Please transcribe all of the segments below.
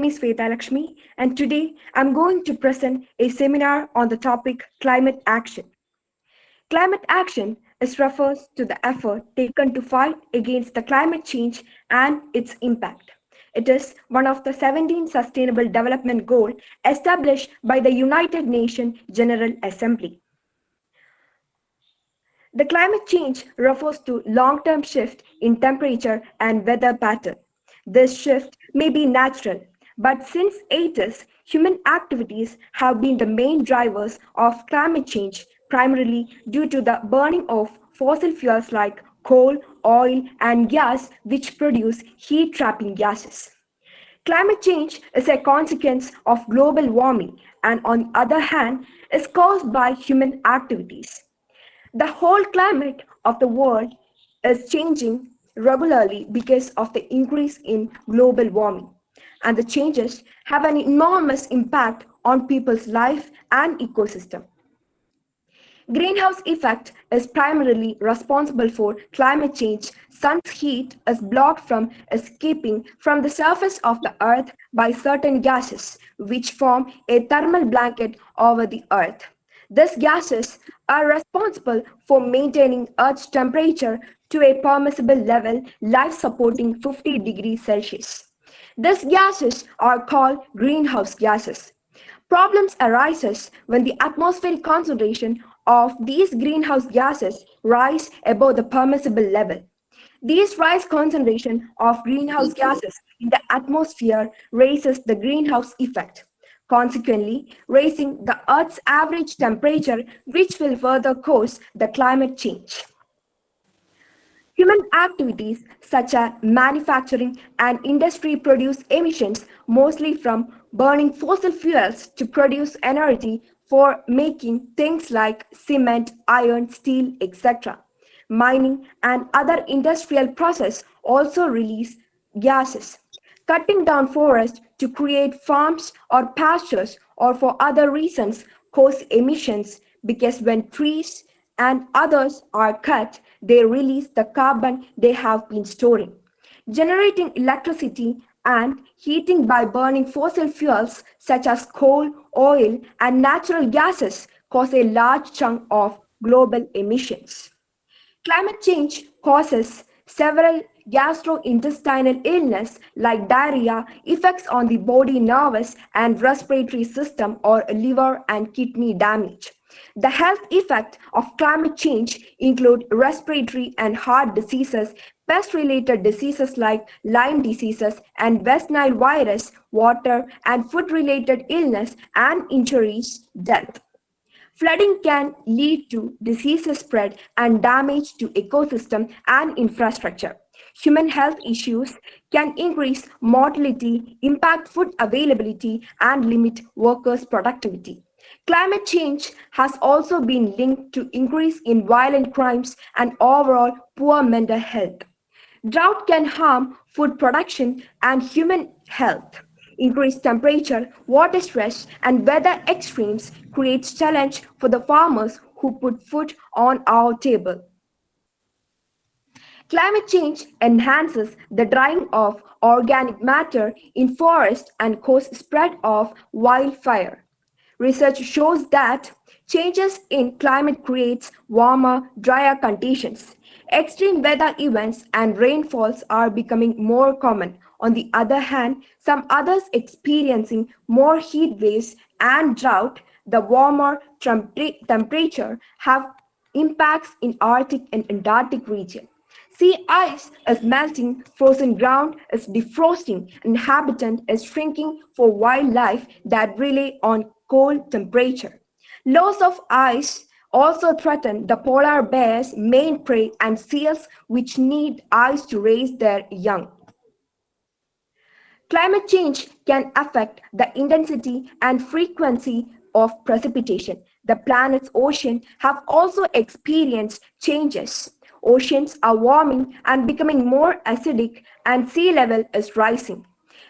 name is Sweta Lakshmi, and today I'm going to present a seminar on the topic climate action. Climate action is refers to the effort taken to fight against the climate change and its impact. It is one of the 17 Sustainable Development Goals established by the United Nations General Assembly. The climate change refers to long-term shift in temperature and weather pattern. This shift may be natural, but since 80s, human activities have been the main drivers of climate change, primarily due to the burning of fossil fuels like coal, oil, and gas, which produce heat-trapping gases. Climate change is a consequence of global warming and, on the other hand, is caused by human activities. The whole climate of the world is changing regularly because of the increase in global warming, and the changes have an enormous impact on people's life and ecosystem. Greenhouse effect is primarily responsible for climate change. Sun's heat is blocked from escaping from the surface of the earth by certain gases, which form a thermal blanket over the earth. These gases are responsible for maintaining Earth's temperature to a permissible level, life supporting 50 degrees Celsius. These gases are called greenhouse gases. Problems arises when the atmospheric concentration of these greenhouse gases rise above the permissible level. These rise concentration of greenhouse gases in the atmosphere raises the greenhouse effect, consequently raising the Earth's average temperature, which will further cause the climate change. Human activities such as manufacturing and industry produce emissions mostly from burning fossil fuels to produce energy for making things like cement, iron, steel, etc. Mining and other industrial processes also release gases. Cutting down forests to create farms or pastures or for other reasons cause emissions because when trees and others are cut, they release the carbon they have been storing. Generating electricity and heating by burning fossil fuels such as coal, oil, and natural gases cause a large chunk of global emissions. Climate change causes several gastrointestinal illness like diarrhea, effects on the body nervous and respiratory system or liver and kidney damage. The health effects of climate change include respiratory and heart diseases, pest-related diseases like Lyme diseases and West Nile virus, water and food-related illness and injuries, death. Flooding can lead to disease spread and damage to ecosystem and infrastructure. Human health issues can increase mortality, impact food availability, and limit workers' productivity. Climate change has also been linked to increase in violent crimes and overall poor mental health. Drought can harm food production and human health. Increased temperature, water stress, and weather extremes creates challenge for the farmers who put food on our table. Climate change enhances the drying of organic matter in forests and causes spread of wildfire. Research shows that changes in climate creates warmer, drier conditions. Extreme weather events and rainfalls are becoming more common. On the other hand, some others experiencing more heat waves and drought, the warmer temperature have impacts in Arctic and Antarctic region. Sea ice is melting, frozen ground is defrosting, and habitat is shrinking for wildlife that rely on cold temperature. Loss of ice also threaten the polar bear's main prey and seals which need ice to raise their young. Climate change can affect the intensity and frequency of precipitation. The planet's oceans have also experienced changes. Oceans are warming and becoming more acidic, and sea level is rising.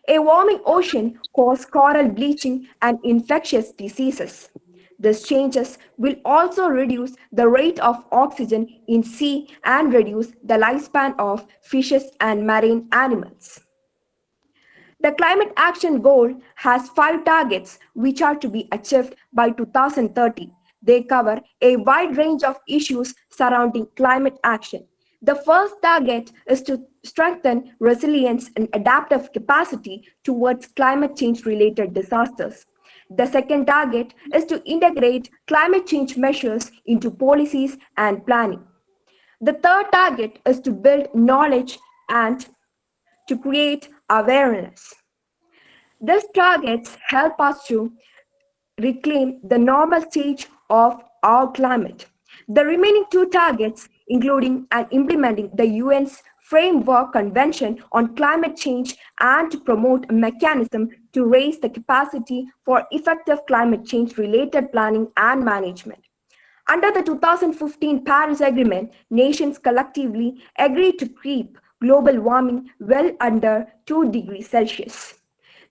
A warming ocean causes coral bleaching and infectious diseases. These changes will also reduce the rate of oxygen in sea and reduce the lifespan of fishes and marine animals. The climate action goal has 5 targets which are to be achieved by 2030. They cover a wide range of issues surrounding climate action. The first target is to strengthen resilience and adaptive capacity towards climate change related disasters. The second target is to integrate climate change measures into policies and planning. The third target is to build knowledge and to create awareness. These targets help us to reclaim the normal stage of our climate. The remaining 2 targets, including and implementing the UN's Framework Convention on Climate Change and to promote a mechanism to raise the capacity for effective climate change related planning and management. Under the 2015 Paris Agreement, nations collectively agreed to keep global warming well under 2 degrees Celsius.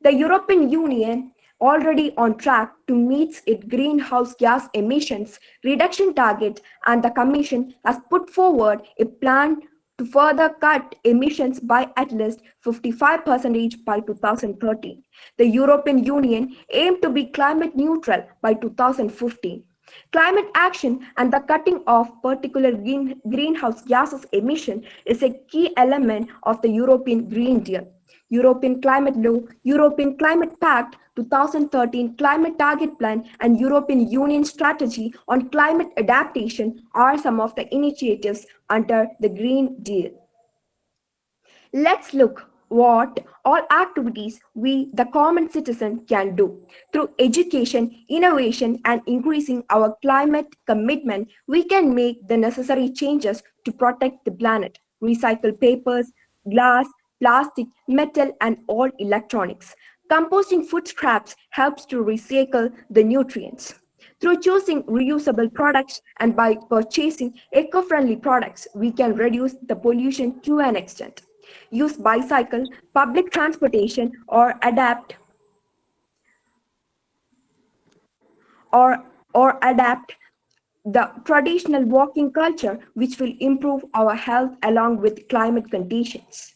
The European Union already on track to meet its greenhouse gas emissions reduction target, and the Commission has put forward a plan to further cut emissions by at least 55% by 2030. The European Union aimed to be climate neutral by 2015. Climate action and the cutting of particular greenhouse gases emission is a key element of the European Green Deal. European Climate Law, European Climate Pact, 2013 Climate Target Plan, and European Union Strategy on Climate Adaptation are some of the initiatives under the Green Deal. Let's look what all activities we, the common citizen, can do. Through education, innovation, and increasing our climate commitment, we can make the necessary changes to protect the planet, recycle papers, glass, plastic, metal, and all electronics. Composting food scraps helps to recycle the nutrients. Through choosing reusable products and by purchasing eco-friendly products, we can reduce the pollution to an extent. Use bicycle, public transportation, or or adapt the traditional walking culture, which will improve our health along with climate conditions.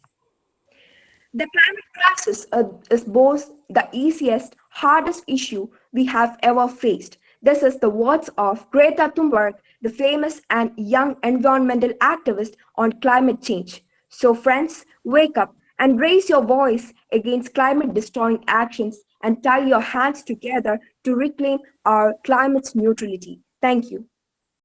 The climate crisis is both the easiest, hardest issue we have ever faced. This is the words of Greta Thunberg, the famous and young environmental activist on climate change. So, friends, wake up and raise your voice against climate destroying actions and tie your hands together to reclaim our climate neutrality. Thank you.